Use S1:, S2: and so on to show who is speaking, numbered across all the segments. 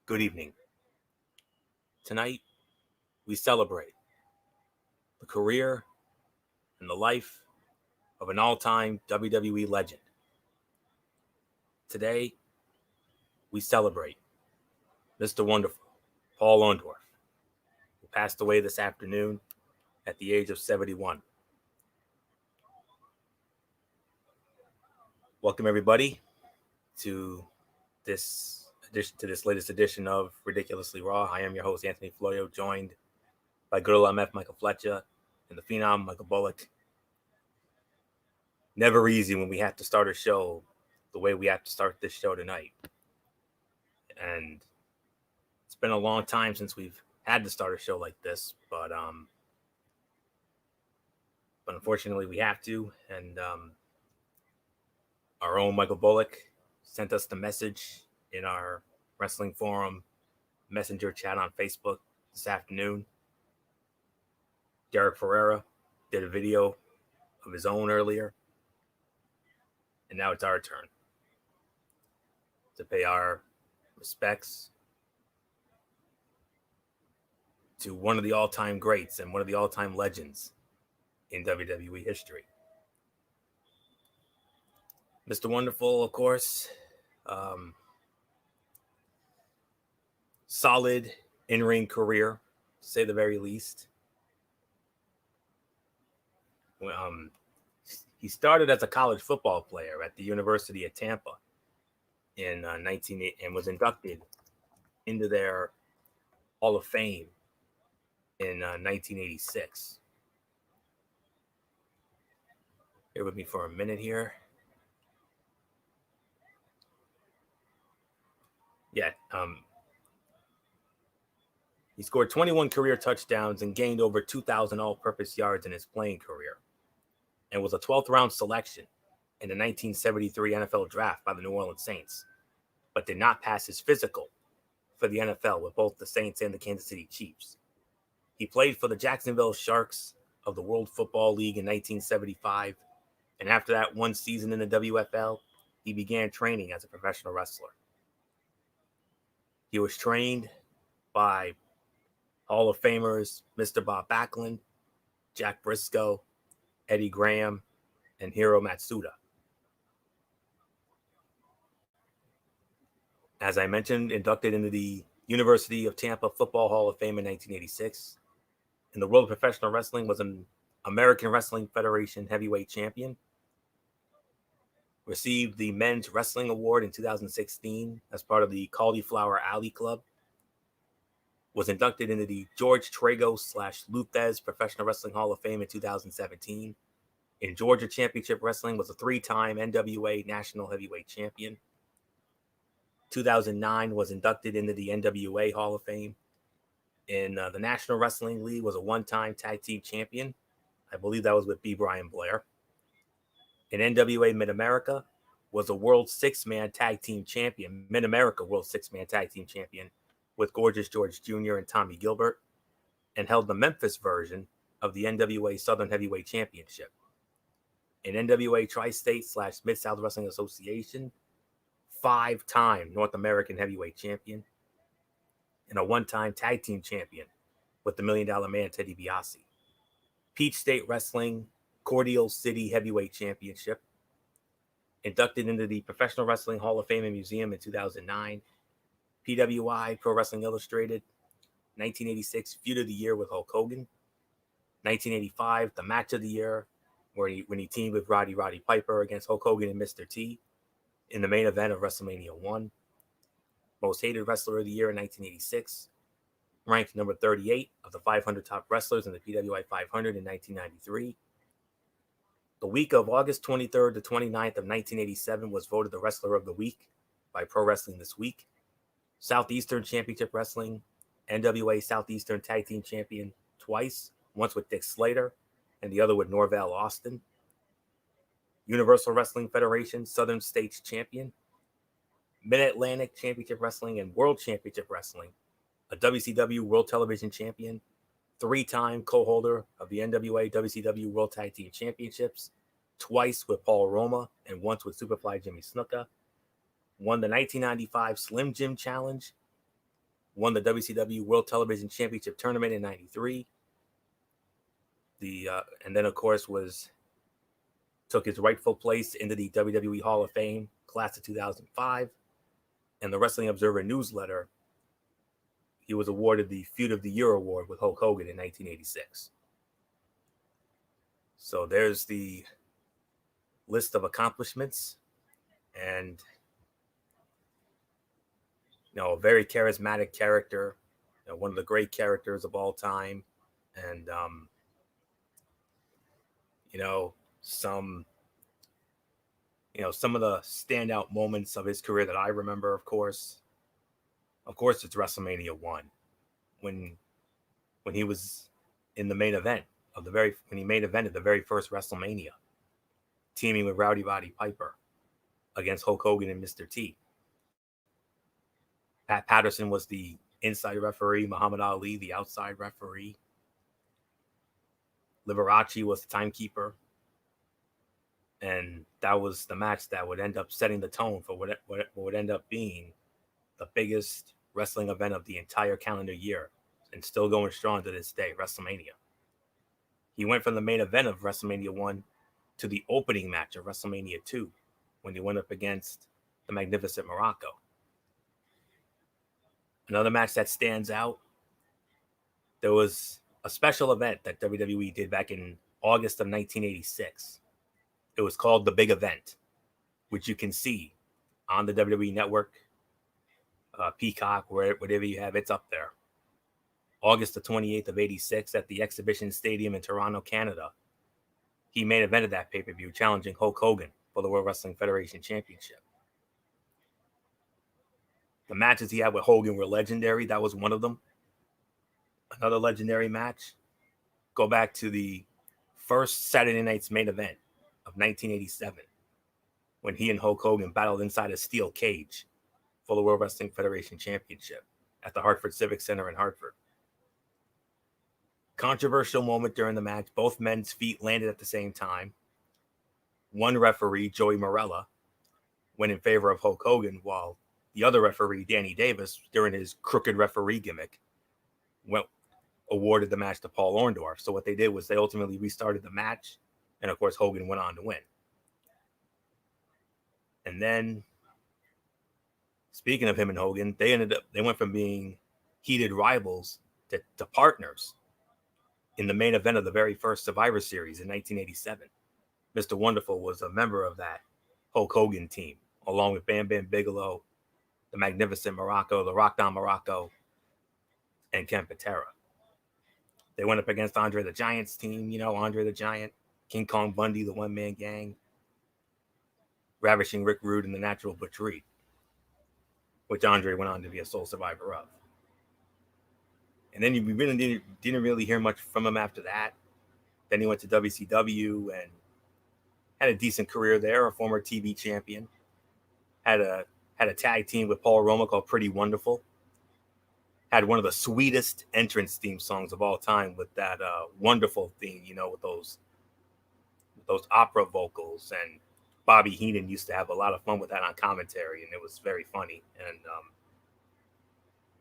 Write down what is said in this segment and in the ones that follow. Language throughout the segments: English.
S1: Good evening. Tonight, we celebrate the career and the life of an all-time WWE legend. Today, we celebrate Mr. Wonderful, Paul Orndorff, who passed away this afternoon at the age of 71. Welcome, everybody, to this latest edition of Ridiculously Raw. I am your host, Anthony Florio, joined by Good Old MF Michael Fletcher and the Phenom Michael Bullock. Never easy when we have to start a show the way we have to start this show tonight. And it's been a long time since we've had to start a show like this, but unfortunately we have to. And our own Michael Bullock sent us the message in our Wrestling Forum Messenger chat on Facebook this afternoon. Derek Ferreira did a video of his own earlier, and now it's our turn to pay our respects to one of the all-time greats and one of the all-time legends in WWE history. Mr. Wonderful, of course, solid in-ring career, to say the very least. He started as a college football player at the University of Tampa in 1980 and was inducted into their Hall of Fame in 1986. Bear with me for a minute here. He scored 21 career touchdowns and gained over 2,000 all-purpose yards in his playing career, and was a 12th round selection in the 1973 NFL draft by the New Orleans Saints, but did not pass his physical for the NFL with both the Saints and the Kansas City Chiefs. He played for the Jacksonville Sharks of the World Football League in 1975, and after that one season in the WFL, he began training as a professional wrestler. He was trained by Hall of Famers Mr. Bob Backlund, Jack Briscoe, Eddie Graham, and Hiro Matsuda. As I mentioned, inducted into the University of Tampa Football Hall of Fame in 1986. In the world of professional wrestling, was an American Wrestling Federation heavyweight champion. Received the Men's Wrestling Award in 2016 as part of the Cauliflower Alley Club. Was inducted into the George Tragos / Luthez Professional Wrestling Hall of Fame in 2017. In Georgia Championship Wrestling, was a 3-time NWA National Heavyweight Champion. 2009 was inducted into the NWA Hall of Fame. In the National Wrestling League, was a 1-time tag team champion. I believe that was with B. Brian Blair. In NWA Mid-America, was a World 6-Man Tag Team Champion, Mid-America World 6-Man Tag Team Champion, with Gorgeous George Jr. and Tommy Gilbert, and held the Memphis version of the NWA Southern Heavyweight Championship. In NWA Tri-State / Mid-South Wrestling Association, 5-time North American Heavyweight Champion, and a 1-time Tag Team Champion with the $1 Million Man Teddy Biasi. Peach State Wrestling Cordial City Heavyweight Championship. Inducted into the Professional Wrestling Hall of Fame and Museum in 2009. PWI, Pro Wrestling Illustrated, 1986 Feud of the Year with Hulk Hogan. 1985, the Match of the Year, when he teamed with Roddy Piper against Hulk Hogan and Mr. T in the main event of WrestleMania 1. Most Hated Wrestler of the Year in 1986. Ranked number 38 of the 500 top wrestlers in the PWI 500 in 1993. The week of August 23rd to 29th of 1987 was voted the Wrestler of the Week by Pro Wrestling This Week. Southeastern Championship Wrestling, NWA Southeastern Tag Team Champion twice, once with Dick Slater and the other with Norvell Austin. Universal Wrestling Federation Southern States Champion, Mid-Atlantic Championship Wrestling and World Championship Wrestling, a WCW World Television Champion, 3-time co-holder of the NWA WCW World Tag Team Championships, twice with Paul Roma and once with Superfly Jimmy Snuka, won the 1995 Slim Jim Challenge, won the WCW World Television Championship Tournament in '93. And then, of course, took his rightful place into the WWE Hall of Fame, class of 2005. And the Wrestling Observer newsletter, he was awarded the Feud of the Year award with Hulk Hogan in 1986. So there's the list of accomplishments. And, a very charismatic character, one of the great characters of all time. And, some of the standout moments of his career that I remember, of course, it's WrestleMania 1, when he was in the main event when he main evented the very first WrestleMania, teaming with Rowdy Roddy Piper against Hulk Hogan and Mr. T. Pat Patterson was the inside referee, Muhammad Ali the outside referee. Liberace was the timekeeper. And that was the match that would end up setting the tone for what would end up being the biggest wrestling event of the entire calendar year, and still going strong to this day, WrestleMania. He went from the main event of WrestleMania 1 to the opening match of WrestleMania 2, when he went up against the Magnificent Morocco. Another match that stands out, there was a special event that WWE did back in August of 1986. It was called The Big Event, which you can see on the WWE Network, Peacock, whatever you have, it's up there. August the 28th of 86 at the Exhibition Stadium in Toronto, Canada. He main evented that pay-per-view, challenging Hulk Hogan for the World Wrestling Federation Championship. The matches he had with Hogan were legendary. That was one of them. Another legendary match, go back to the first Saturday night's main event of 1987, when he and Hulk Hogan battled inside a steel cage for the World Wrestling Federation Championship at the Hartford Civic Center in Hartford. Controversial moment during the match. Both men's feet landed at the same time. One referee, Joey Morella, went in favor of Hulk Hogan, while the other referee, Danny Davis, during his crooked referee gimmick, awarded the match to Paul Orndorff. So what they did was they ultimately restarted the match, and of course Hogan went on to win. And then, speaking of him and Hogan, they went from being heated rivals to partners in the main event of the very first Survivor Series in 1987. Mr. Wonderful was a member of that Hulk Hogan team, along with Bam Bam Bigelow, the Magnificent Morocco, the Rock Don Morocco, and Ken Patera. They went up against Andre the Giant's team, Andre the Giant, King Kong Bundy, the one-man gang, Ravishing Rick Rude, and the Natural Butch Reed, which Andre went on to be a sole survivor of. And then we really didn't really hear much from him after that. Then he went to WCW and had a decent career there, a former TV champion. Had a tag team with Paul Roma called Pretty Wonderful. Had one of the sweetest entrance theme songs of all time with that wonderful theme, with those opera vocals. And Bobby Heenan used to have a lot of fun with that on commentary, and it was very funny. And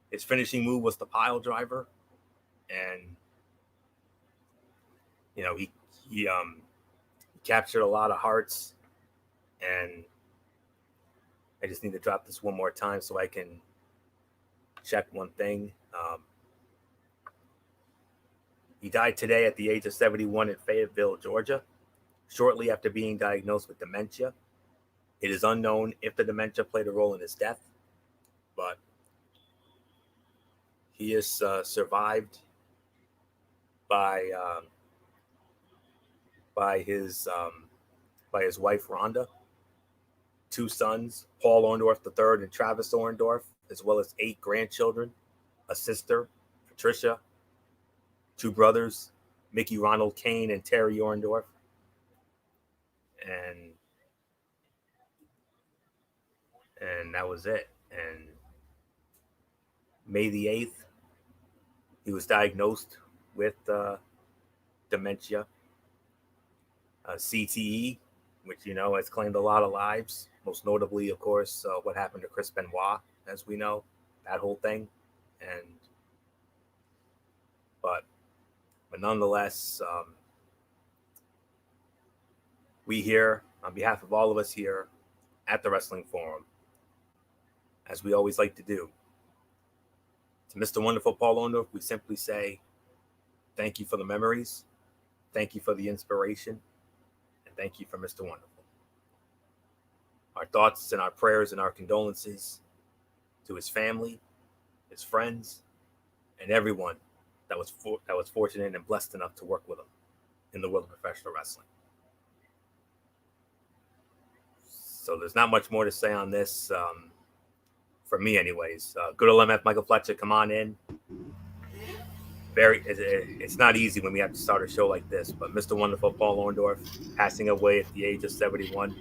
S1: his finishing move was the pile driver, and he captured a lot of hearts. And I just need to drop this one more time so I can check one thing. He died today at the age of 71 in Fayetteville, Georgia, shortly after being diagnosed with dementia. It is unknown if the dementia played a role in his death, but he is survived by his wife Rhonda, two sons, Paul Orndorff III and Travis Orndorff, as well as 8 grandchildren, a sister, Patricia, 2 brothers, Mickey Ronald Kane and Terry Orndorff. And that was it. And May the 8th, he was diagnosed with dementia, CTE, which, has claimed a lot of lives. Most notably, of course, what happened to Chris Benoit, as we know, that whole thing. And but nonetheless, we here, on behalf of all of us here at the Wrestling Forum, as we always like to do, to Mr. Wonderful Paul Orndorff, we simply say thank you for the memories, thank you for the inspiration, and thank you for Mr. Wonderful. Our thoughts and our prayers and our condolences to his family, his friends, and everyone that was fortunate and blessed enough to work with him in the world of professional wrestling. So there's not much more to say on this, for me anyways. Good old MF Michael Fletcher, come on in. It's not easy when we have to start a show like this, but Mr. Wonderful Paul Orndorff passing away at the age of 71,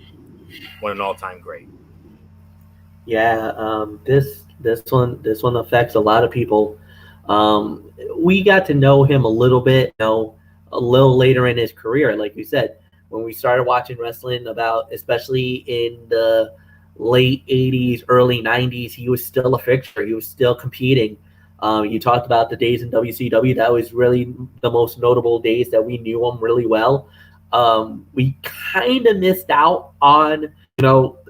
S1: what an all-time great.
S2: Yeah, this one affects a lot of people. We got to know him a little bit, a little later in his career, like we said, when we started watching wrestling, especially in the late 80s, early 90s, he was still a fixture. He was still competing. You talked about the days in WCW. That was really the most notable days that we knew him really well. We kind of missed out on,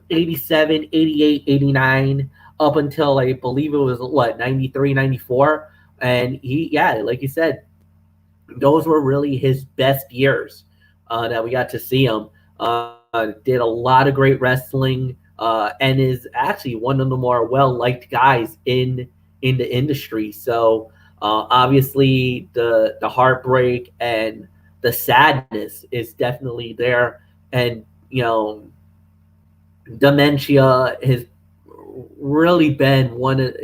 S2: 87, 88, 89, up until I believe it was 93, 94. And like you said, those were really his best years that we got to see him. Did a lot of great wrestling, and is actually one of the more well-liked guys in the industry. So obviously the heartbreak and the sadness is definitely there. And, dementia has really been one of,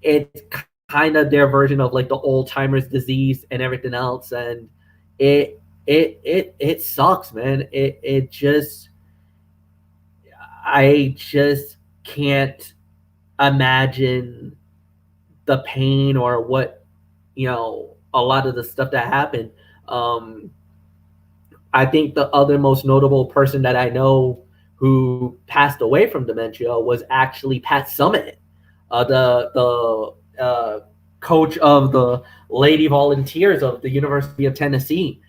S2: it's kind of their version of like the old timers disease and everything else. And it sucks, man. I just can't imagine the pain or what, a lot of the stuff that happened. I think the other most notable person that I know who passed away from dementia was actually Pat Summitt, the coach of the Lady Volunteers of the University of Tennessee.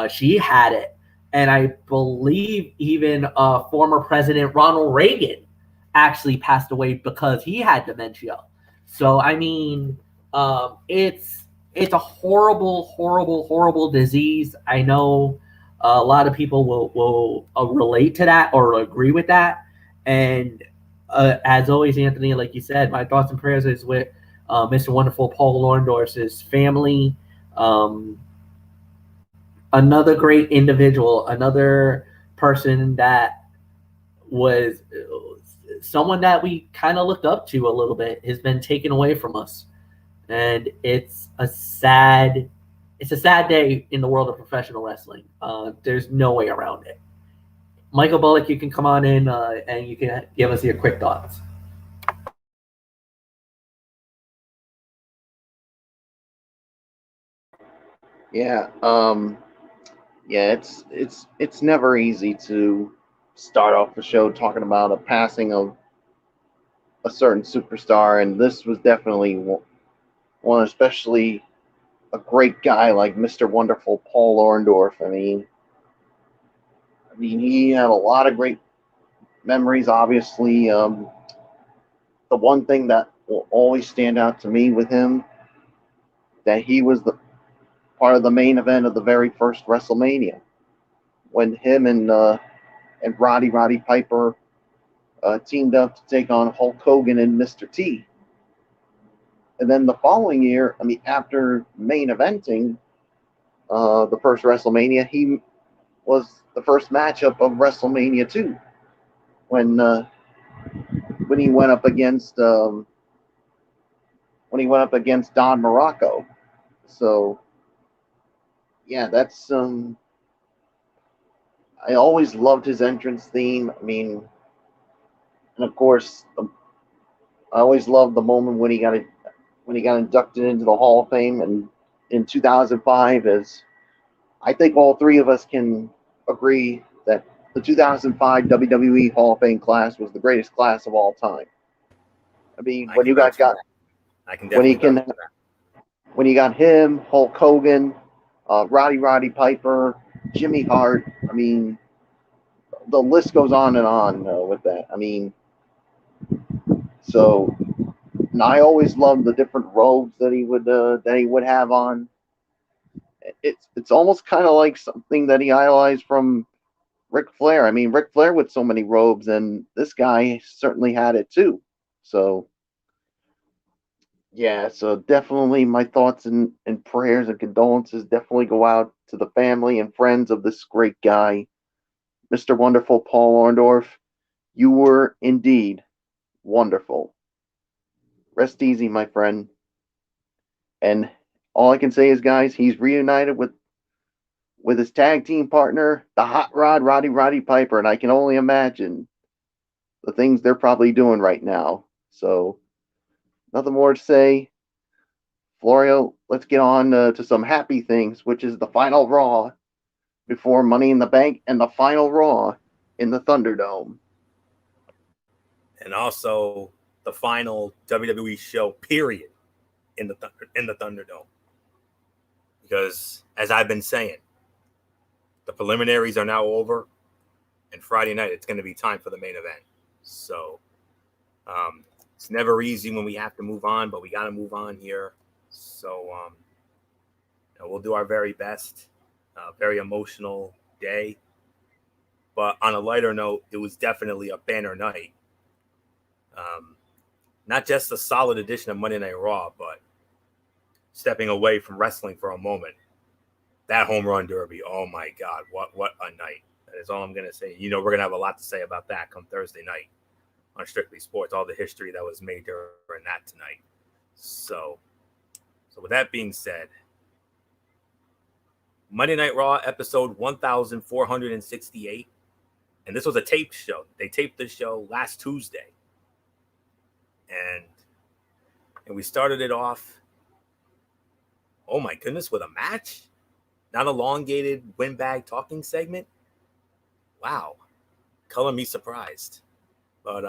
S2: She had it. And I believe even former President Ronald Reagan actually passed away because he had dementia. So, I mean, it's a horrible, horrible, horrible disease. I know a lot of people will relate to that or agree with that. And as always, Anthony, like you said, my thoughts and prayers is with Mr. Wonderful Paul Orndorff's family. Another great individual, another person that was someone that we kind of looked up to a little bit, has been taken away from us. And it's a sad day in the world of professional wrestling. There's no way around it. Michael Bullock, you can come on in and you can give us your quick thoughts.
S3: Yeah, it's never easy to start off the show talking about a passing of a certain superstar, and this was definitely one, especially a great guy like Mr. Wonderful Paul Orndorff. I mean, he had a lot of great memories. Obviously, the one thing that will always stand out to me with him, that he was the part of the main event of the very first WrestleMania, when him and Roddy Piper teamed up to take on Hulk Hogan and Mr. T. And then the following year, I mean, after main eventing the first WrestleMania, he was the first matchup of WrestleMania 2 when he went up against Don Muraco. So yeah, that's I always loved his entrance theme. I mean, and of course, I always loved the moment when he got inducted into the Hall of Fame, and in 2005, as I think all three of us can agree that the 2005 WWE Hall of Fame class was the greatest class of all time. I mean, when you got
S1: I can
S3: when he
S1: definitely
S3: can, when you got him, Hulk Hogan, Roddy Piper, Jimmy Hart. I mean, the list goes on and on with that. I mean, so and I always loved the different robes that he would have on. It's almost kind of like something that he idolized from Ric Flair. I mean, Ric Flair with so many robes, and this guy certainly had it too. So yeah, so definitely my thoughts and prayers and condolences definitely go out to the family and friends of this great guy, Mr. Wonderful Paul Orndorff. You were indeed wonderful. Rest easy, my friend. And all I can say is, guys, he's reunited with his tag team partner, the Hot Rod Roddy Piper, and I can only imagine the things they're probably doing right now. So nothing more to say. Florio, let's get on to some happy things, which is the final Raw before Money in the Bank and the final Raw in the Thunderdome.
S1: and also the final WWE show, period, in the Thunderdome. Because as I've been saying, the preliminaries are now over, and Friday night it's going to be time for the main event. So it's never easy when we have to move on, but we got to move on here. So we'll do our very best. Very emotional day. But on a lighter note, it was definitely a banner night. Not just a solid edition of Monday Night Raw, but stepping away from wrestling for a moment. That home run derby, oh my God, what a night. That is all I'm going to say. You know, we're going to have a lot to say about that come Thursday night on Strictly Sports, all the history that was made during that tonight. So with that being said, Monday Night Raw episode 1468. And this was a taped show. They taped this show last Tuesday. And we started it off, oh my goodness, with a match? Not elongated windbag talking segment? Wow. Color me surprised. But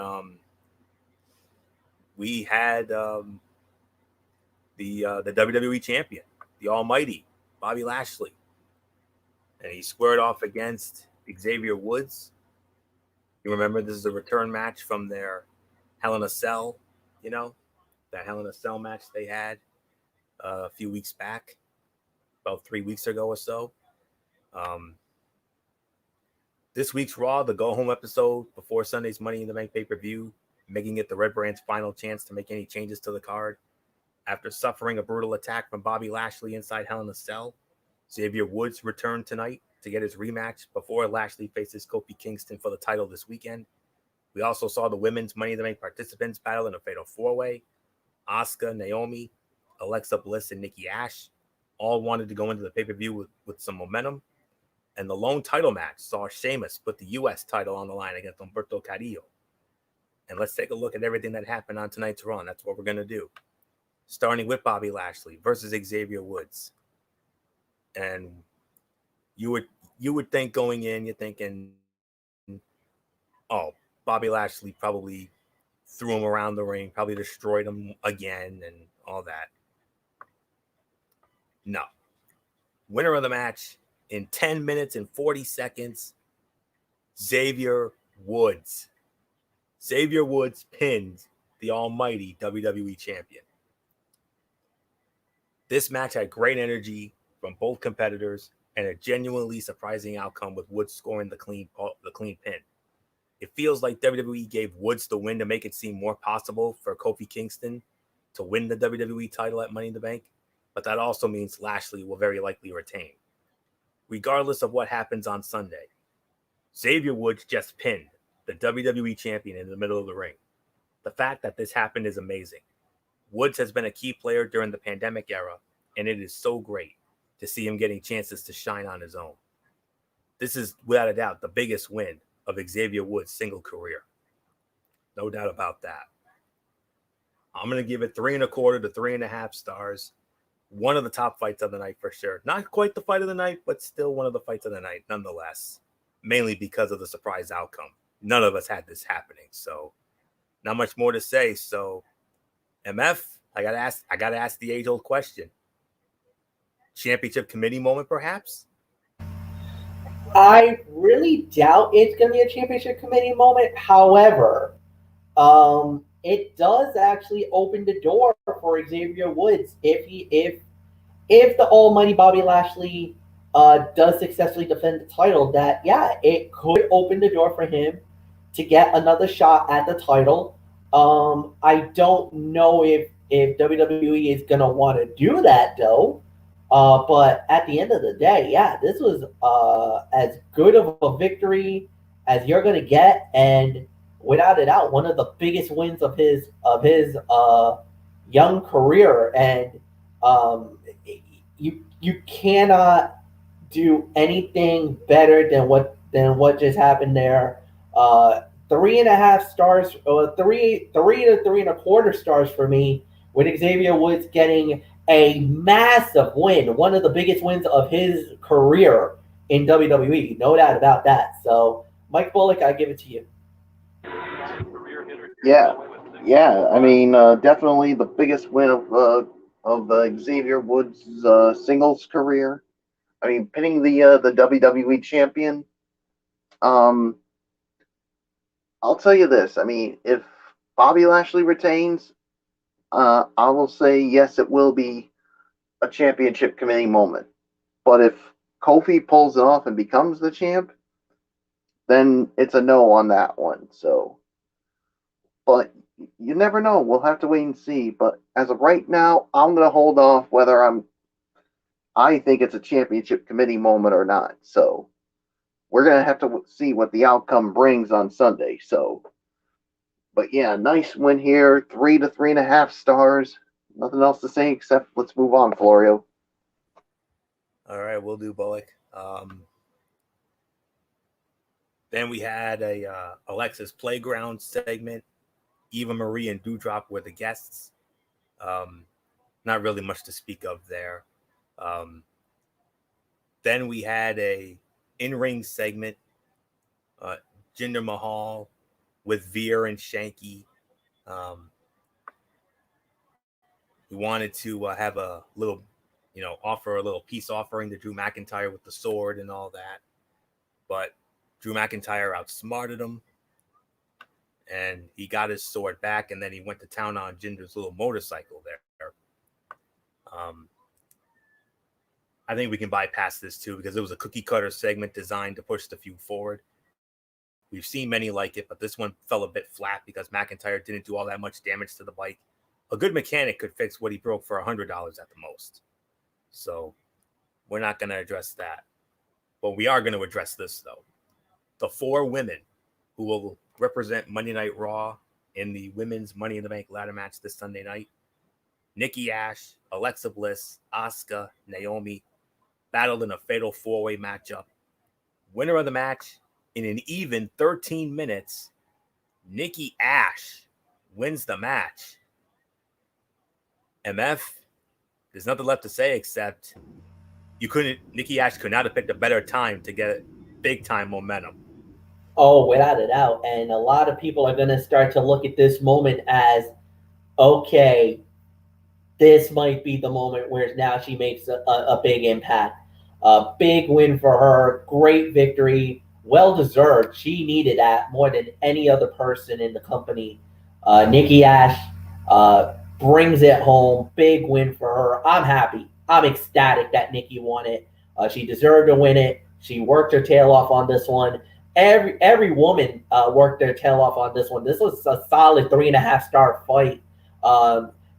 S1: we had the WWE champion, the almighty Bobby Lashley. And he squared off against Xavier Woods. You remember this is a return match from their Hell in a Cell, that Hell in a Cell match they had a few weeks back, about 3 weeks ago or so. This week's Raw, the go-home episode before Sunday's Money in the Bank pay-per-view, making it the Red Brand's final chance to make any changes to the card. After suffering a brutal attack from Bobby Lashley inside Hell in a Cell, Xavier Woods returned tonight to get his rematch before Lashley faces Kofi Kingston for the title this weekend. We also saw the women's Money in the Bank participants battle in a fatal four-way. Asuka, Naomi, Alexa Bliss, and Nikki Ash all wanted to go into the pay-per-view with some momentum. And the lone title match saw Sheamus put the U.S. title on the line against Humberto Carrillo. And let's take a look at everything that happened on tonight's Raw. And that's what we're going to do. Starting with Bobby Lashley versus Xavier Woods. And you would think going in, you're thinking, oh, Bobby Lashley probably threw him around the ring, probably destroyed him again and all that. No. Winner of the match in 10 minutes and 40 seconds, Xavier Woods. Xavier Woods pinned the almighty WWE champion. This match had great energy from both competitors and a genuinely surprising outcome with Woods scoring the clean pin. It feels like WWE gave Woods the win to make it seem more possible for Kofi Kingston to win the WWE title at Money in the Bank, but that also means Lashley will very likely retain. Regardless of what happens on Sunday, Xavier Woods just pinned the WWE champion in the middle of the ring. The fact that this happened is amazing. Woods has been a key player during the pandemic era, and it is so great to see him getting chances to shine on his own. This is, without a doubt, the biggest win of Xavier Woods' single career. No doubt about that. I'm going to give it 3.25 to 3.5 stars. One of the top fights of the night for sure. Not quite the fight of the night, but still one of the fights of the night nonetheless. Mainly because of the surprise outcome. None of us had this happening, so not much more to say. So, MF, I gotta ask the age-old question. Championship committee moment, perhaps?
S2: I really doubt it's going to be a championship committee moment. However, it does actually open the door for Xavier Woods if the almighty Bobby Lashley does successfully defend the title. That it could open the door for him to get another shot at the title. I don't know if WWE is gonna want to do that though. But at the end of the day, this was as good of a victory as you're gonna get, and without a doubt, one of the biggest wins of his young career. And you cannot do anything better than what just happened there. 3.5 stars, or three to 3.25 stars for me, with Xavier Woods getting a massive win, one of the biggest wins of his career in WWE, no doubt about that. So, Mike Bullock, I give it to you.
S3: Yeah. I mean, definitely the biggest win of Xavier Woods' singles career. I mean, pinning the WWE champion. I'll tell you this. I mean, if Bobby Lashley retains, I will say yes, it will be a championship committee moment. But if Kofi pulls it off and becomes the champ, then it's a no on that one. So, but you never know. We'll have to wait and see. But as of right now, I'm going to hold off whether I think it's a championship committee moment or not. So we're going to have to see what the outcome brings on Sunday. So, but yeah, nice win here. 3 to 3.5 stars. Nothing else to say except let's move on, Florio.
S1: All right, we'll do, Bullock. Then we had a Alexa's Playground segment. Eva Marie and Doudrop were the guests. Not really much to speak of there. Then we had a in-ring segment. Jinder Mahal with Veer and Shanky. We wanted to have a little, offer a little peace offering to Drew McIntyre with the sword and all that. But Drew McIntyre outsmarted him, and he got his sword back, and then he went to town on Jinder's little motorcycle there. I think we can bypass this too, because it was a cookie cutter segment designed to push the feud forward. We've seen many like it, but this one fell a bit flat because McIntyre didn't do all that much damage to the bike. A good mechanic could fix what he broke for $100 at the most. So we're not going to address that. But we are going to address this, though. The 4 women who will represent Monday Night Raw in the women's Money in the Bank ladder match this Sunday night. Nikki Ash, Alexa Bliss, Asuka, Naomi battled in a fatal 4-way matchup. Winner of the match in an even 13 minutes, Nikki Ash wins the match. MF, there's nothing left to say except Nikki Ash could not have picked a better time to get big time momentum.
S2: Oh, without a doubt. And a lot of people are going to start to look at this moment as, okay, this might be the moment where now she makes a big impact. A big win for her. Great victory. Well-deserved. She needed that more than any other person in the company. Nikki Ash brings it home. Big win for her. I'm happy. I'm ecstatic that Nikki won it. She deserved to win it. She worked her tail off on this one. Every woman worked their tail off on this one. This was a solid 3.5 star fight.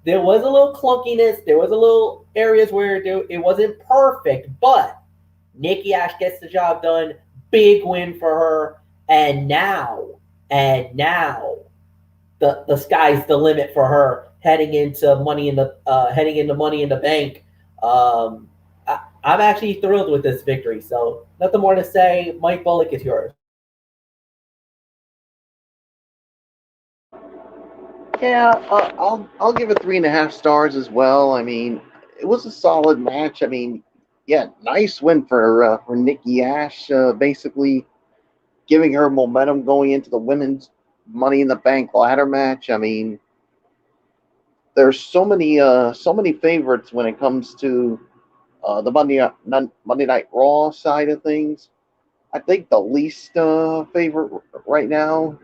S2: There was a little clunkiness. There was a little areas where it wasn't perfect, but Nikki Ash gets the job done. Big win for her. And now the sky's the limit for her heading into Money in the Bank. I'm actually thrilled with this victory. So nothing more to say. Mike Bullock, it's yours.
S3: Yeah, I'll give it 3.5 stars as well. I mean, it was a solid match. I mean, yeah, nice win for Nikki Ash. Basically, giving her momentum going into the women's Money in the Bank ladder match. I mean, there's so many favorites when it comes to the Monday Night Raw side of things. I think the least favorite right now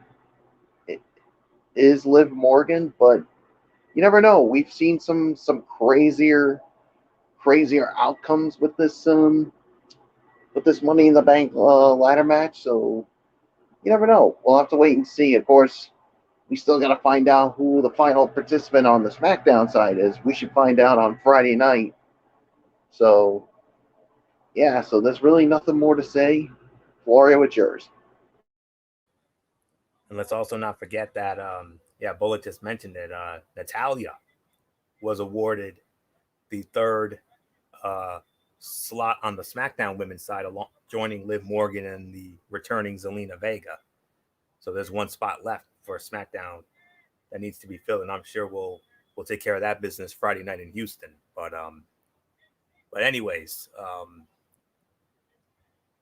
S3: is Liv Morgan, but you never know. We've seen some crazier outcomes with this Money in the Bank ladder match. So you never know. We'll have to wait and see. Of course, we still got to find out who the final participant on the SmackDown side is. We should find out on Friday night. So yeah, so there's really nothing more to say. Florio, it's yours.
S1: And let's also not forget that, Bullet just mentioned it. Natalia was awarded the third slot on the SmackDown women's side, along joining Liv Morgan and the returning Zelina Vega. So there's one spot left for SmackDown that needs to be filled, and I'm sure we'll take care of that business Friday night in Houston. But anyways,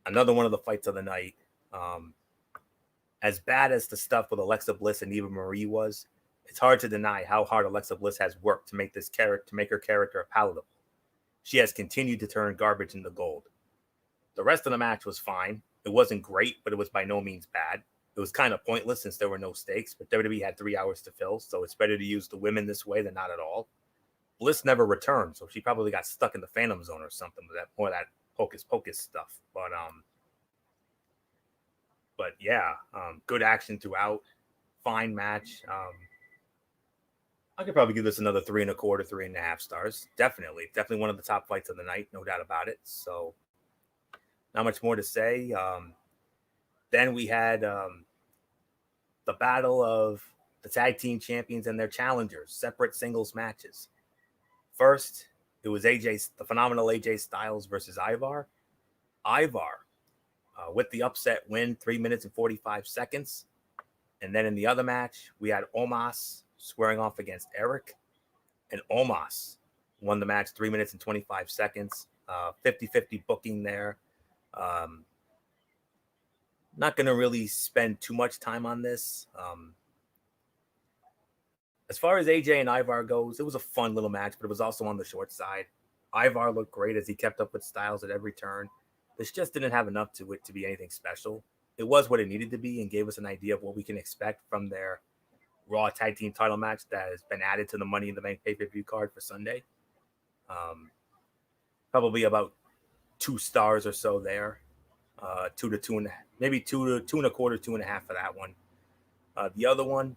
S1: another one of the fights of the night. As bad as the stuff with Alexa Bliss and Eva Marie was, it's hard to deny how hard Alexa Bliss has worked to make her character palatable. She has continued to turn garbage into gold. The rest of the match was fine. It wasn't great, but it was by no means bad. It was kind of pointless since there were no stakes, but WWE had 3 hours to fill, so it's better to use the women this way than not at all. Bliss never returned, so she probably got stuck in the Phantom Zone or something with that hocus pocus stuff. But yeah, good action throughout. Fine match. I could probably give this another 3.25, 3.5 stars. Definitely one of the top fights of the night, no doubt about it. So, not much more to say. Then we had the battle of the tag team champions and their challengers, separate singles matches. First, it was the phenomenal AJ Styles versus Ivar. Ivar with the upset win, 3 minutes and 45 seconds. And then in the other match, we had Omos squaring off against Eric. And Omos won the match 3 minutes and 25 seconds. 50-50 booking there. Not going to really spend too much time on this. As far as AJ and Ivar goes, it was a fun little match, but it was also on the short side. Ivar looked great as he kept up with Styles at every turn. This just didn't have enough to it to be anything special. It was what it needed to be and gave us an idea of what we can expect from their Raw Tag Team title match that has been added to the Money in the Bank pay-per-view card for Sunday. Probably about 2 stars or so there. 2 to 2.5, maybe 2 to 2.25, 2.5 for that one. The other one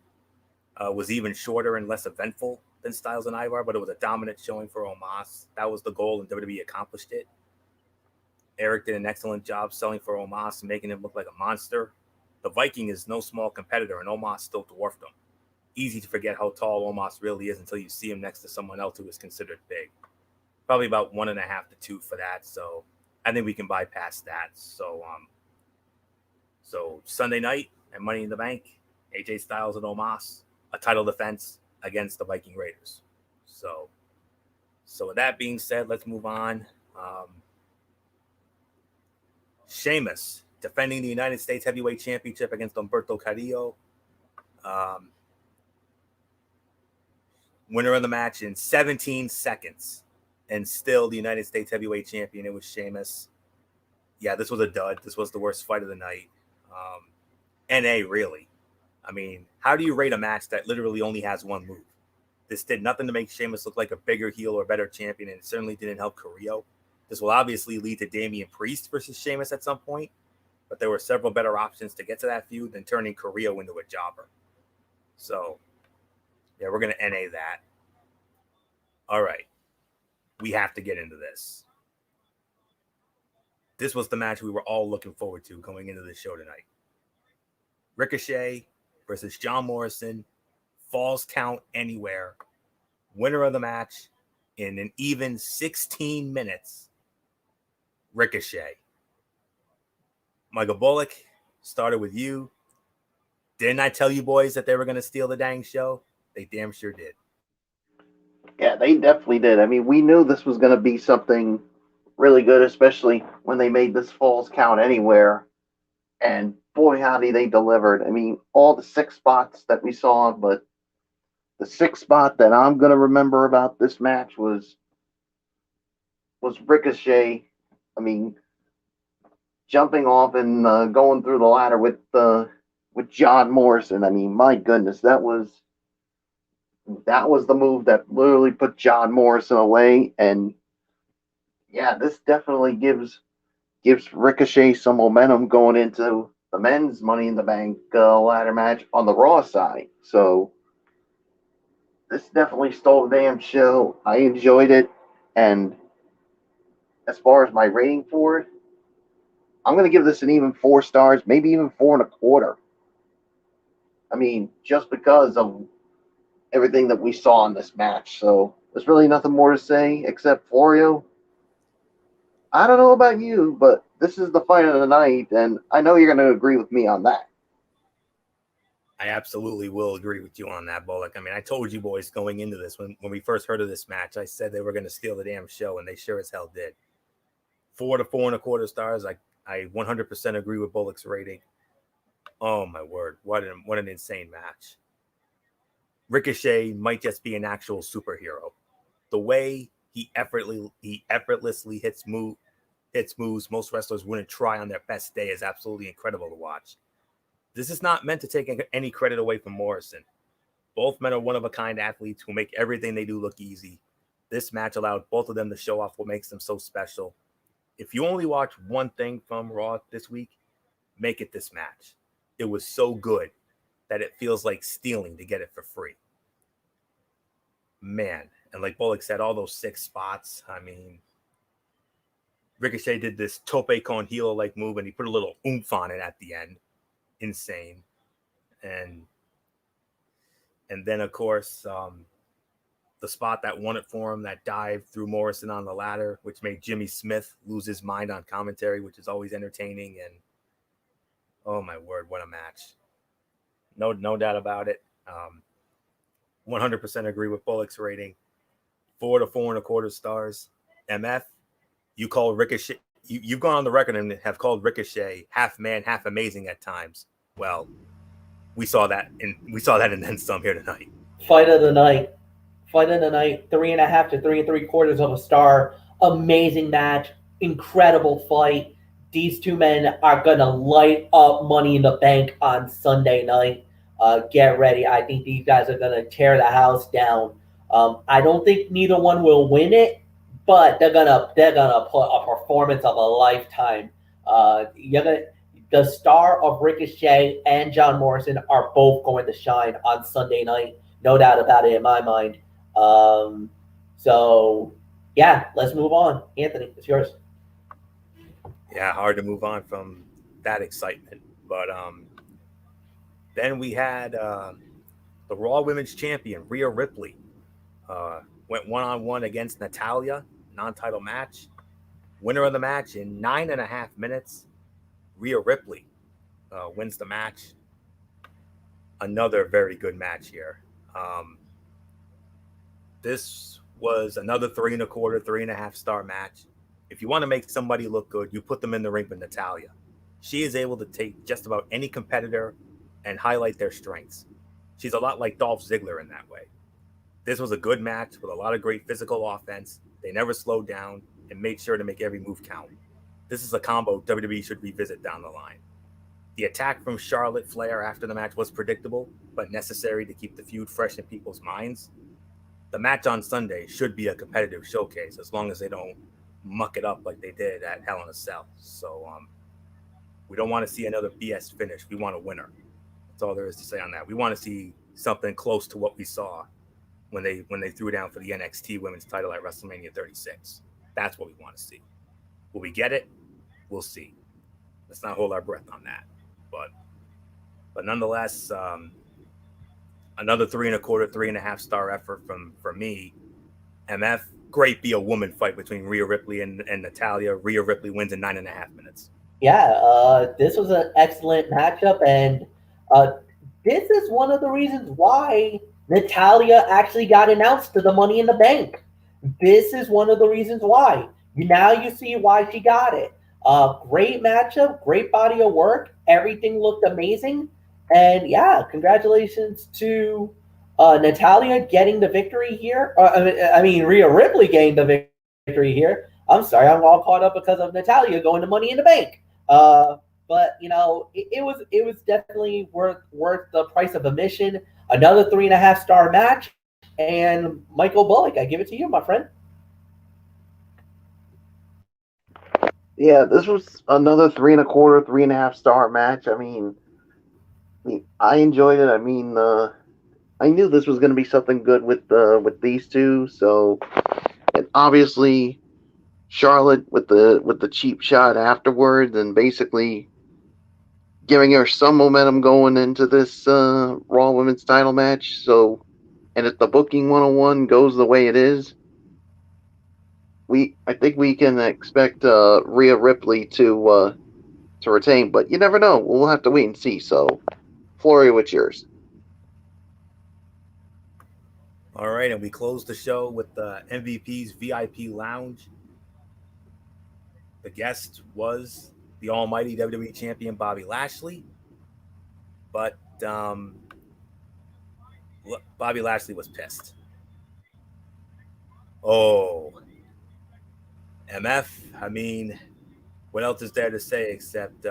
S1: was even shorter and less eventful than Styles and Ivar, but it was a dominant showing for Omos. That was the goal, and WWE accomplished it. Eric did an excellent job selling for Omos and making him look like a monster. The Viking is no small competitor, and Omos still dwarfed him. Easy to forget how tall Omos really is until you see him next to someone else who is considered big. Probably about 1.5 to 2 for that, so I think we can bypass that. So Sunday night at Money in the Bank, AJ Styles and Omos, a title defense against the Viking Raiders. So with that being said, let's move on. Sheamus defending the United States Heavyweight Championship against Humberto Carrillo. Winner of the match in 17 seconds. And still the United States Heavyweight Champion. It was Sheamus. Yeah, this was a dud. This was the worst fight of the night. NA, really. I mean, how do you rate a match that literally only has one move? This did nothing to make Sheamus look like a bigger heel or better champion, and it certainly didn't help Carrillo. This will obviously lead to Damian Priest versus Sheamus at some point, but there were several better options to get to that feud than turning Carrillo into a jobber. So, yeah, we're going to NA that. All right. We have to get into this. This was the match we were all looking forward to going into this show tonight. Ricochet versus John Morrison. Falls count anywhere. Winner of the match in an even 16 minutes. Ricochet. Michael Bullock, started with you. Didn't I tell you boys that they were going to steal the dang show? They damn sure did.
S3: Yeah, they definitely did. I mean, we knew this was going to be something really good, especially when they made this Falls count anywhere. And boy, howdy, they delivered. I mean, all the 6 spots that we saw, but the sixth spot that I'm gonna remember about this match was Ricochet. I mean, jumping off and going through the ladder with John Morrison. I mean, my goodness, that was the move that literally put John Morrison away. And yeah, this definitely gives Ricochet some momentum going into the men's Money in the Bank ladder match on the Raw side. So this definitely stole the damn show. I enjoyed it, and as far as my rating for it, I'm going to give this an even 4 stars, maybe even 4.25. I mean, just because of everything that we saw in this match. So there's really nothing more to say except Florio. I don't know about you, but this is the fight of the night, and I know you're going to agree with me on that.
S1: I absolutely will agree with you on that, Bullock. I mean, I told you boys going into this, when we first heard of this match, I said they were going to steal the damn show, and they sure as hell did. 4 to 4.25 stars. I 100% agree with Bullock's rating. Oh, my word. What an insane match. Ricochet might just be an actual superhero. The way he effortlessly hits moves most wrestlers wouldn't try on their best day is absolutely incredible to watch. This is not meant to take any credit away from Morrison. Both men are one-of-a-kind athletes who make everything they do look easy. This match allowed both of them to show off what makes them so special. If you only watch one thing from Raw this week, make it this match. It was so good that it feels like stealing to get it for free. Man, and like Bullock said, all those 6 spots, I mean, Ricochet did this tope con hilo-like move, and he put a little oomph on it at the end. Insane. And then, of course, the spot that won it for him, that dive through Morrison on the ladder, which made Jimmy Smith lose his mind on commentary, which is always entertaining. And oh my word, what a match. No doubt about it. 100% agree with Bullock's rating. 4 to 4.25 stars. MF, you call Ricochet, you've gone on the record and have called Ricochet half man, half amazing at times. Well, we saw that and then some here tonight.
S2: Fight of the night. 3.5 to 3.75 of a star. Amazing match. Incredible fight. These two men are going to light up Money in the Bank on Sunday night. Get ready. I think these guys are going to tear the house down. I don't think neither one will win it, but they're gonna put a performance of a lifetime. The star of Ricochet and John Morrison are both going to shine on Sunday night. No doubt about it in my mind. So yeah, let's move on. Anthony, it's yours.
S1: Yeah, hard to move on from that excitement. But then we had the Raw Women's Champion, Rhea Ripley, went one-on-one against Natalya, non-title match. Winner of the match in 9.5 minutes, Rhea Ripley wins the match. Another very good match here. This was another 3.25, 3.5 star match. If you want to make somebody look good, you put them in the ring with Natalya. She is able to take just about any competitor and highlight their strengths. She's a lot like Dolph Ziggler in that way. This was a good match with a lot of great physical offense. They never slowed down and made sure to make every move count. This is a combo WWE should revisit down the line. The attack from Charlotte Flair after the match was predictable, but necessary to keep the feud fresh in people's minds. The match on Sunday should be a competitive showcase as long as they don't muck it up like they did at Hell in a Cell. So we don't want to see another BS finish. We want a winner. That's all there is to say on that. We want to see something close to what we saw when they threw down for the NXT Women's title at WrestleMania 36. That's what we want to see. Will we get it? We'll see. Let's not hold our breath on that. But nonetheless, another 3.25, 3.5 star effort from me. MF, great be a woman fight between Rhea Ripley and Natalya. Rhea Ripley wins in 9.5 minutes.
S2: Yeah, this was an excellent matchup, and this is one of the reasons why Natalya actually got announced to the Money in the Bank. This is one of the reasons why. Now you see why she got it. Great matchup, great body of work. Everything looked amazing. And yeah, congratulations to Natalia getting the victory here. I mean, Rhea Ripley getting the victory here. I'm sorry, I'm all caught up because of Natalia going to Money in the Bank. But it was definitely worth the price of admission. Another 3.5-star match, and Michael Bullock, I give it to you, my friend.
S3: Yeah, this was another 3.25, 3.5 star match. I enjoyed it. I knew this was going to be something good with these two. So, and obviously Charlotte with the cheap shot afterwards, and basically giving her some momentum going into this Raw Women's Title match. So, and if the booking 101 goes the way it is, I think we can expect Rhea Ripley to retain, but you never know. We'll have to wait and see. So, Flory, what's yours?
S1: All right, and we close the show with the MVP's VIP Lounge. The guest was the almighty WWE Champion Bobby Lashley, but Bobby Lashley was pissed. Oh, MF, I mean, what else is there to say except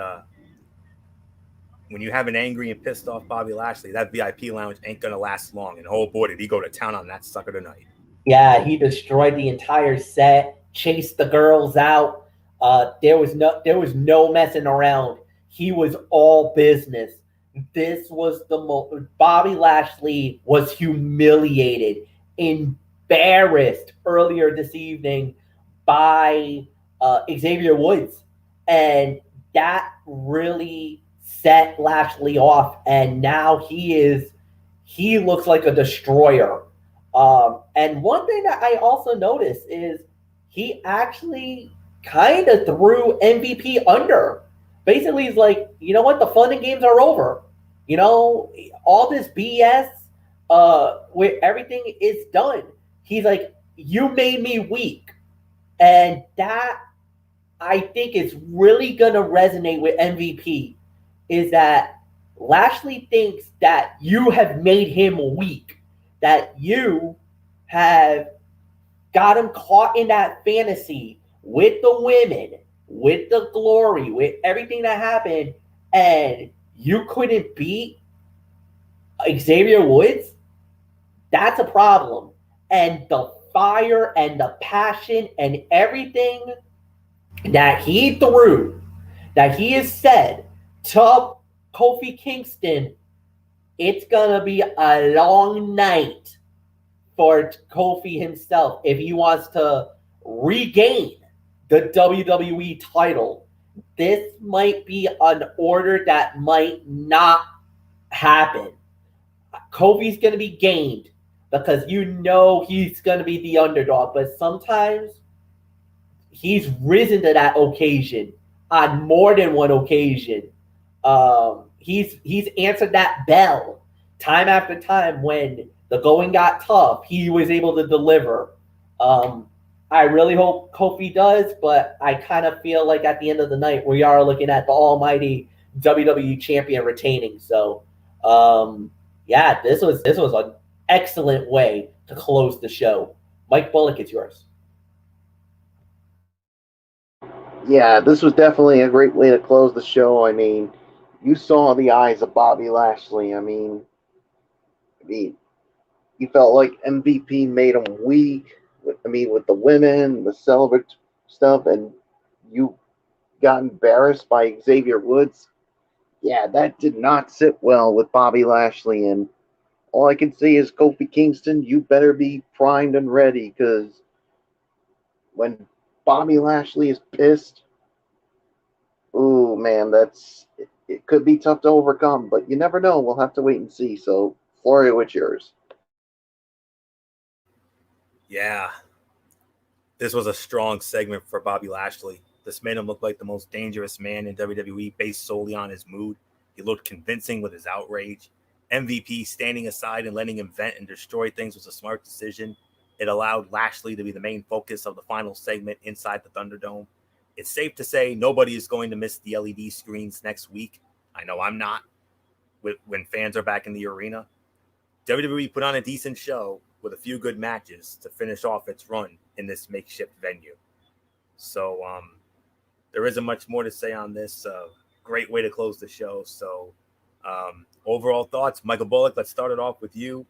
S1: when you have an angry and pissed off Bobby Lashley, that VIP lounge ain't going to last long. And oh boy, did he go to town on that sucker tonight.
S2: Yeah, he destroyed the entire set, chased the girls out. There was no messing around. He was all business. This was the most. Bobby Lashley was humiliated, embarrassed earlier this evening by Xavier Woods, and that really set Lashley off. And now he looks like a destroyer. And one thing that I also noticed is he actually kind of threw MVP under. Basically, he's like, you know what? The fun and games are over. All this BS, where everything is done. He's like, you made me weak. And that, I think, is really going to resonate with MVP, is that Lashley thinks that you have made him weak, that you have got him caught in that fantasy with the women, with the glory, with everything that happened, and you couldn't beat Xavier Woods. That's a problem. And the fire and the passion and everything that he threw, that he has said to Kofi Kingston, it's going to be a long night for Kofi himself if he wants to regain the WWE title. This might be an order that might not happen. Kofi's going to be gained because he's going to be the underdog, but sometimes he's risen to that occasion on more than one occasion. He's answered that bell time after time. When the going got tough, he was able to deliver. I really hope Kofi does, but I kind of feel like at the end of the night, we are looking at the almighty WWE champion retaining. So, this was an excellent way to close the show. Mike Bullock, it's yours.
S3: Yeah, this was definitely a great way to close the show. I mean, you saw the eyes of Bobby Lashley. I mean, you felt like MVP made him weak. With the women, the celibate stuff, and you got embarrassed by Xavier Woods. Yeah, that did not sit well with Bobby Lashley. And all I can say is, Kofi Kingston, you better be primed and ready, because when Bobby Lashley is pissed, ooh, man, it could be tough to overcome, but you never know. We'll have to wait and see. So, Florio, what's yours?
S1: Yeah. This was a strong segment for Bobby Lashley. This made him look like the most dangerous man in WWE based solely on his mood. He looked convincing with his outrage. MVP standing aside and letting him vent and destroy things was a smart decision. It allowed Lashley to be the main focus of the final segment inside the Thunderdome. It's safe to say nobody is going to miss the LED screens next week. I know I'm not, when fans are back in the arena. WWE put on a decent show with a few good matches to finish off its run in this makeshift venue. So there isn't much more to say on this. Great way to close the show. So overall thoughts, Michael Bullock, let's start it off with you.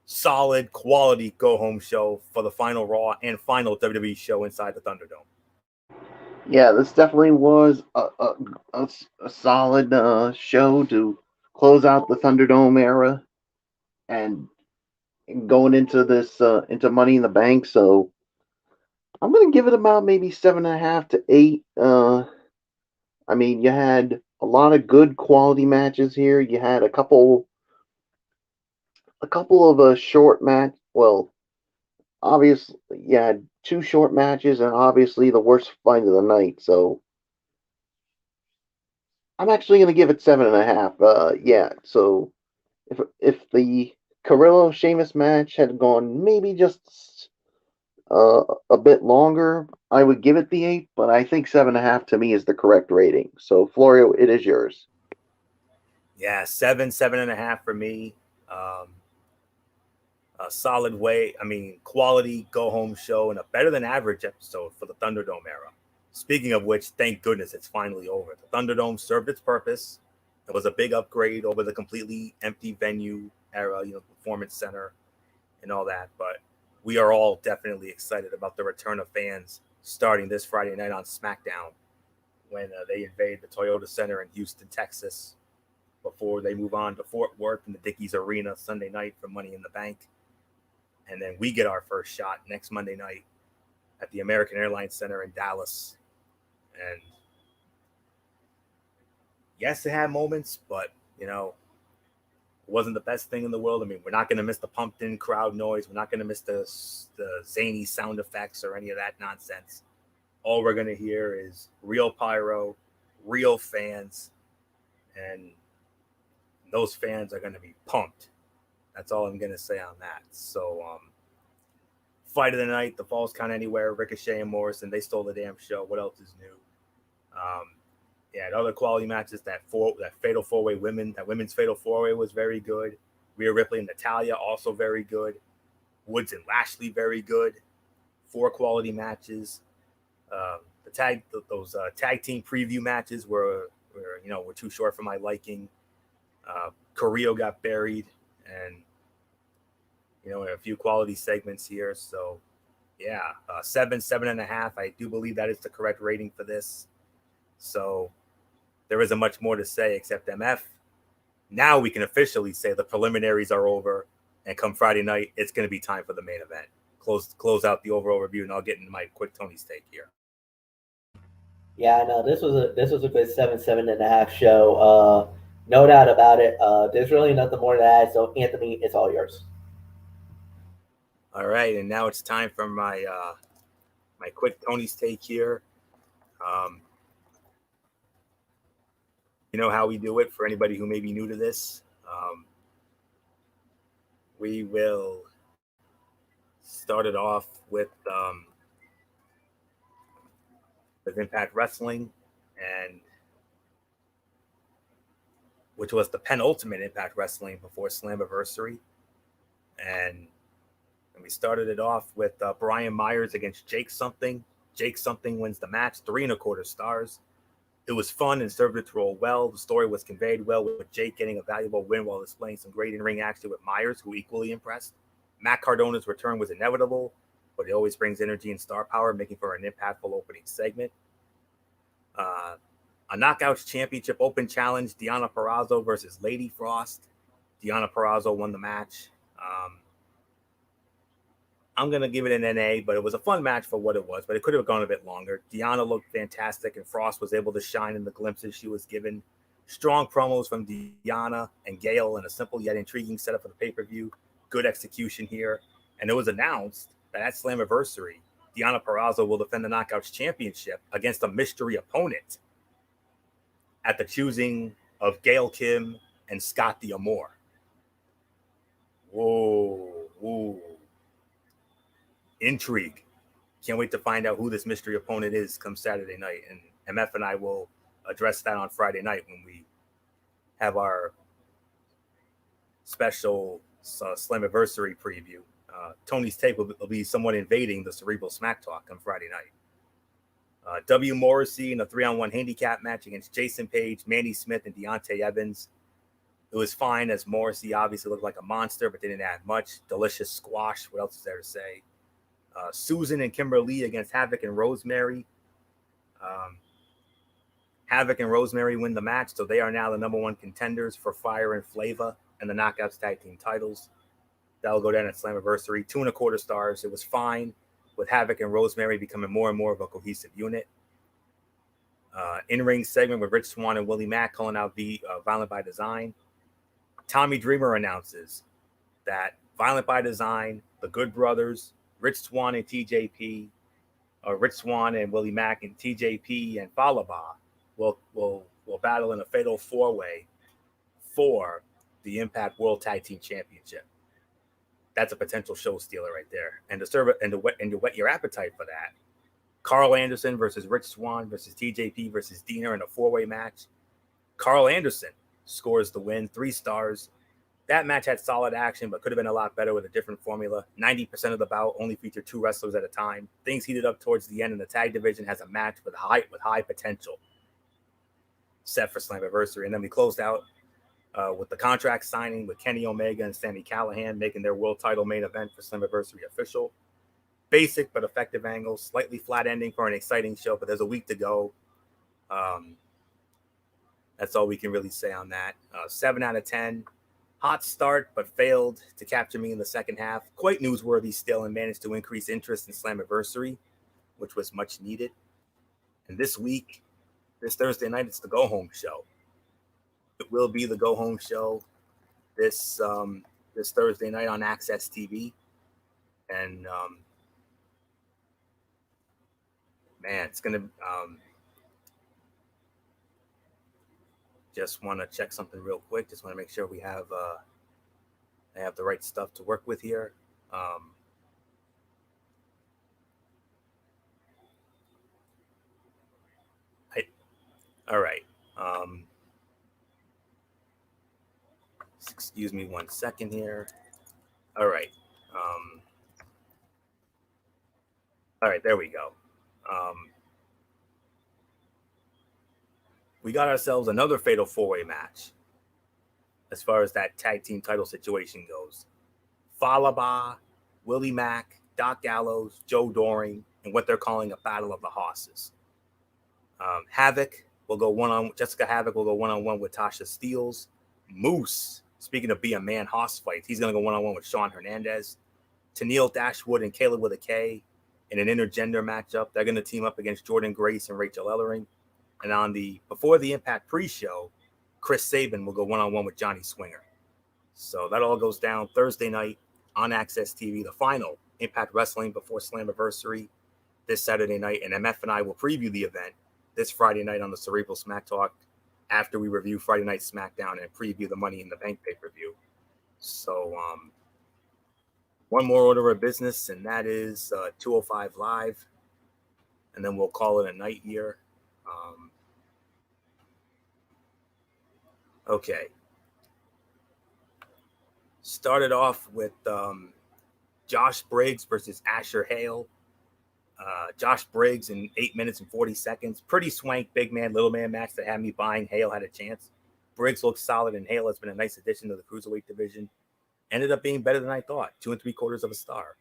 S1: Solid, quality go-home show for the final Raw and final WWE show inside the Thunderdome.
S3: Yeah, this definitely was a solid show to close out the Thunderdome era and going into this into Money in the Bank. So I'm gonna give it about maybe 7.5 to 8. I mean, you had a lot of good quality matches here. You had a couple of short match. Well, obviously, you had 2 short matches, and obviously the worst fight of the night. So I'm actually gonna give it 7.5. Yeah. So if the Carrillo Sheamus match had gone maybe just a bit longer, I would give it the 8. But I think 7.5 to me is the correct rating. So Florio, it is yours.
S1: Yeah, 7.5 for me. A solid way. I mean, quality go home show and a better than average episode for the Thunderdome era. Speaking of which, thank goodness it's finally over. The Thunderdome served its purpose. It was a big upgrade over the completely empty venue era, Performance Center and all that. But we are all definitely excited about the return of fans starting this Friday night on SmackDown when they invade the Toyota Center in Houston, Texas, before they move on to Fort Worth and the Dickies Arena Sunday night for Money in the Bank. And then we get our first shot next Monday night at the American Airlines Center in Dallas. And yes, it had moments, but, it wasn't the best thing in the world. I mean, we're not going to miss the pumped-in crowd noise. We're not going to miss the zany sound effects or any of that nonsense. All we're going to hear is real pyro, real fans, and those fans are going to be pumped. That's all I'm going to say on that. So, fight of the night, the Falls Count Anywhere, Ricochet and Morrison, they stole the damn show. What else is new? Yeah, other quality matches, that Fatal 4-Way women's Fatal 4-Way was very good. Rhea Ripley and Natalya, also very good. Woods and Lashley, very good. 4 quality matches. Those tag team preview matches were too short for my liking. Carrillo got buried, and a few quality segments here. So yeah, 7.5. I do believe that is the correct rating for this. So there isn't much more to say except MF. Now we can officially say the preliminaries are over, and come Friday night, it's going to be time for the main event. Close out the overall review, and I'll get into my quick Tony's take here.
S2: Yeah, no, this was a good 7.5 show. No doubt about it. There's really nothing more to add. So Anthony, it's all yours.
S1: All right, and now it's time for my my quick Tony's take here. You know how we do it for anybody who may be new to this. We will start it off with Impact Wrestling, and which was the penultimate Impact Wrestling before Slammiversary. And we started it off with Brian Myers against Jake Something. Jake Something wins the match, 3.25 stars. It was fun and served its role well. The story was conveyed well, with Jake getting a valuable win while displaying some great in-ring action with Myers, who equally impressed. Matt Cardona's return was inevitable, but he always brings energy and star power, making for an impactful opening segment. A Knockouts Championship Open Challenge, Deonna Purrazzo versus Lady Frost. Deonna Purrazzo won the match. I'm going to give it an NA, but it was a fun match for what it was, but it could have gone a bit longer. Deonna looked fantastic, and Frost was able to shine in the glimpses she was given. Strong promos from Deonna and Gail, and a simple yet intriguing setup for the pay-per-view. Good execution here. And it was announced that at Slammiversary, Deonna Purrazzo will defend the Knockouts Championship against a mystery opponent at the choosing of Gail Kim and Scott D'Amore. Whoa. Intrigue. Can't wait to find out who this mystery opponent is come Saturday night. And MF and I will address that on Friday night when we have our special Slammiversary preview. Tony's tape will be somewhat invading the Cerebral Smack Talk on Friday night. W. Morrissey in a 3-on-1 handicap match against Jason Page, Manny Smith, and Deontay Evans. It was fine, as Morrissey obviously looked like a monster, but didn't add much. Delicious squash. What else is there to say? Susan and Kimberly against Havoc and Rosemary. Havoc and Rosemary win the match, so they are now the #1 contenders for Fire and Flava and the Knockouts Tag Team titles. That'll go down at Slammiversary. 2.25 stars. It was fine, with Havoc and Rosemary becoming more and more of a cohesive unit. In-ring segment with Rich Swann and Willie Mack calling out Violent by Design. Tommy Dreamer announces that Violent by Design, the Good Brothers, Rich Swann and TJP, Rich Swann and Willie Mack and TJP and Falaba will battle in a fatal 4-way for the Impact World Tag Team Championship. That's a potential show stealer right there. And to whet your appetite for that, Carl Anderson versus Rich Swann versus TJP versus Diener in a 4-way match. Carl Anderson scores the win, 3 stars. That match had solid action, but could have been a lot better with a different formula. 90% of the bout only featured 2 wrestlers at a time. Things heated up towards the end, and the tag division has a match with high potential set for Slammiversary. And then we closed out with the contract signing with Kenny Omega and Sami Callihan, making their world title main event for Slammiversary official. Basic but effective angles, slightly flat ending for an exciting show, but there's a week to go. That's all we can really say on that. 7 out of 10. Hot start, but failed to capture me in the second half. Quite newsworthy still, and managed to increase interest in Slammiversary, which was much needed. And this week, this Thursday night, it's the go-home show. It will be the go-home show this Thursday night on Access TV. And, man, it's going to... just want to check something real quick. Just want to make sure I have the right stuff to work with here. All right. Excuse me 1 second here. All right. All right, there we go. We got ourselves another fatal 4-way match as far as that tag team title situation goes. Falaba, Willie Mack, Doc Gallows, Joe Doring, and what they're calling a battle of the hosses. Havoc will go Jessica Havoc will go one-on-one with Tasha Steelz. Moose, speaking of being man-hoss fights, he's going to go one-on-one with Sean Hernandez. Tennille Dashwood and Caleb with a K in an intergender matchup. They're going to team up against Jordan Grace and Rachel Ellering. And before the Impact pre-show, Chris Sabin will go one-on-one with Johnny Swinger. So that all goes down Thursday night on Access TV, the final Impact Wrestling before Slammiversary this Saturday night. And MF and I will preview the event this Friday night on the Cerebral Smack Talk after we review Friday Night SmackDown and preview the Money in the Bank pay-per-view. So one more order of business, and that is 205 Live. And then we'll call it a night here. Okay. Started off with Josh Briggs versus Asher Hale. Josh Briggs in 8 minutes and 40 seconds. Pretty swank big man, little man match that had me buying. Hale had a chance. Briggs looks solid, and Hale has been a nice addition to the Cruiserweight division. Ended up being better than I thought. 2 3/4 star.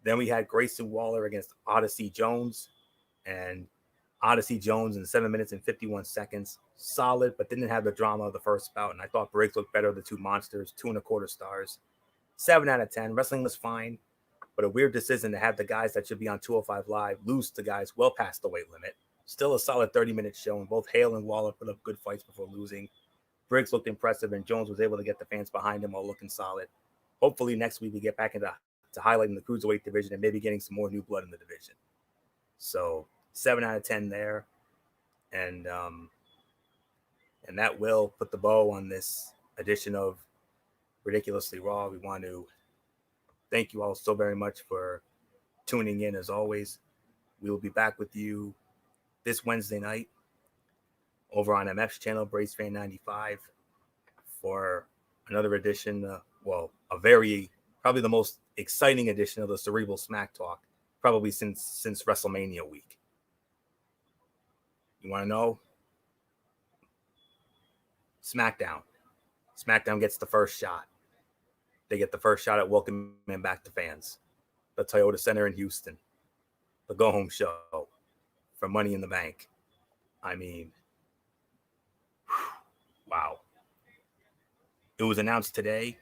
S1: Then we had Grayson Waller against Odyssey Jones. And Odyssey Jones in 7 minutes and 51 seconds. Solid, but didn't have the drama of the first bout. And I thought Briggs looked better, the 2 monsters. 2 1/4 stars. 7 out of 10. Wrestling was fine, but a weird decision to have the guys that should be on 205 Live lose to guys well past the weight limit. Still a solid 30-minute show, and both Hale and Waller put up good fights before losing. Briggs looked impressive, and Jones was able to get the fans behind him while looking solid. Hopefully next week we get back into highlighting the Cruiserweight division and maybe getting some more new blood in the division. So 7 out of 10 there. And that will put the bow on this edition of Ridiculously Raw. We want to thank you all so very much for tuning in as always. We will be back with you this Wednesday night over on MF's channel, Brace Fan 95, for another edition probably the most exciting edition of the Cerebral Smack Talk, probably since WrestleMania week. You want to know? SmackDown. SmackDown gets the first shot. They get the first shot at welcoming back to fans. The Toyota Center in Houston. The Go Home Show for Money in the Bank. I mean, wow. It was announced today.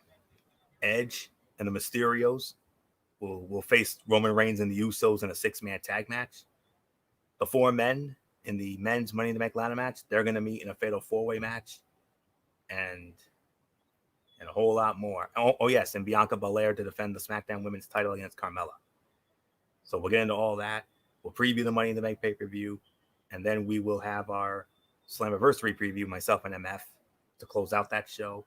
S1: Edge and the Mysterios will face Roman Reigns and the Usos in a 6-man tag match. The 4 men in the men's Money in the Bank ladder match, they're going to meet in a fatal 4-way match. And a whole lot more. Oh, yes, and Bianca Belair to defend the SmackDown Women's title against Carmella. So we'll get into all that. We'll preview the Money in the Bank pay-per-view, and then we will have our Slammiversary preview, myself and MF, to close out that show.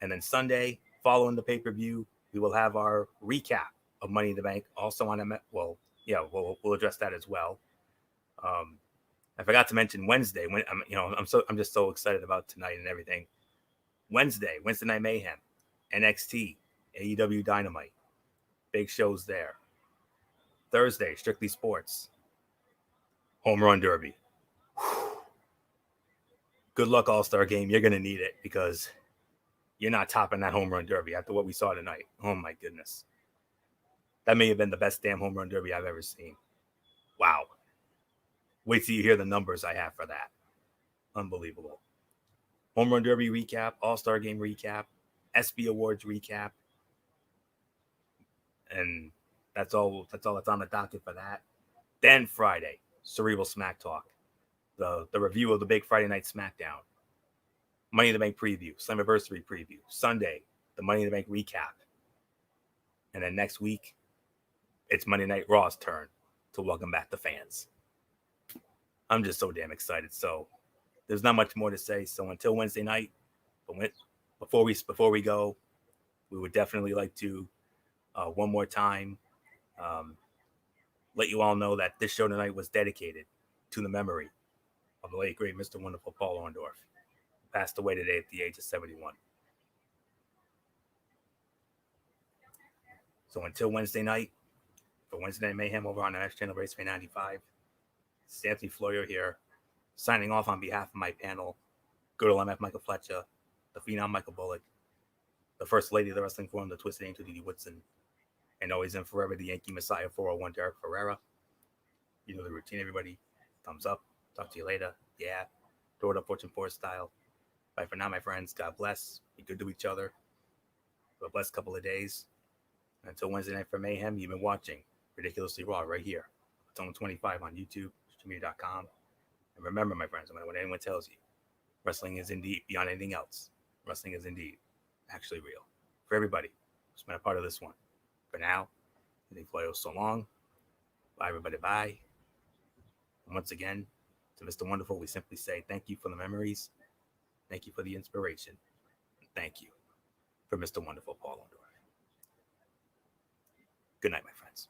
S1: And then Sunday, following the pay-per-view, we will have our recap of Money in the Bank, also on MF. Well, yeah, we'll address that as well. I forgot to mention Wednesday. When I'm just so excited about tonight and everything. Wednesday Night Mayhem, NXT, AEW Dynamite, big shows there. Thursday, Strictly Sports, Home Run Derby. Good luck, All-Star Game. You're going to need it because you're not topping that Home Run Derby after what we saw tonight. Oh, my goodness. That may have been the best damn Home Run Derby I've ever seen. Wow. Wait till you hear the numbers I have for that. Unbelievable. Home Run Derby recap, All-Star Game recap, SB Awards recap. And that's all that's on the docket for that. Then Friday, Cerebral Smack Talk. The review of the big Friday night SmackDown. Money in the Bank preview, Slammiversary preview. Sunday, the Money in the Bank recap. And then next week, it's Monday Night Raw's turn to welcome back the fans. I'm just so damn excited. So there's not much more to say. So until Wednesday night, before we go, we would definitely like to one more time let you all know that this show tonight was dedicated to the memory of the late great Mr. Wonderful Paul Orndorff, who passed away today at the age of 71. So until Wednesday night, for Wednesday Night Mayhem over on the Next Channel Raceway 95, it's Anthony Florio here, signing off on behalf of my panel, good old MF Michael Fletcher, the Phenom Michael Bullock, the First Lady of the Wrestling Forum, the Twisted Angel Didi Woodson, and always and forever the Yankee Messiah 401 Derek Ferreira. You know the routine, everybody. Thumbs up. Talk to you later. Yeah. Throw it up Fortune 4 style. Bye for now, my friends. God bless. Be good to each other. Have a blessed couple of days. Until Wednesday night for Mayhem, you've been watching Ridiculously Raw right here. Zone 25 on YouTube, streamedia.com. And remember, my friends, no matter what anyone tells you, wrestling is indeed beyond anything else. Wrestling is indeed actually real. For everybody who's been a part of this one. For now, I think Floyo so long. Bye, everybody. Bye. And once again, to Mr. Wonderful, we simply say thank you for the memories. Thank you for the inspiration. And thank you for Mr. Wonderful, Paul Orndorff. Good night, my friends.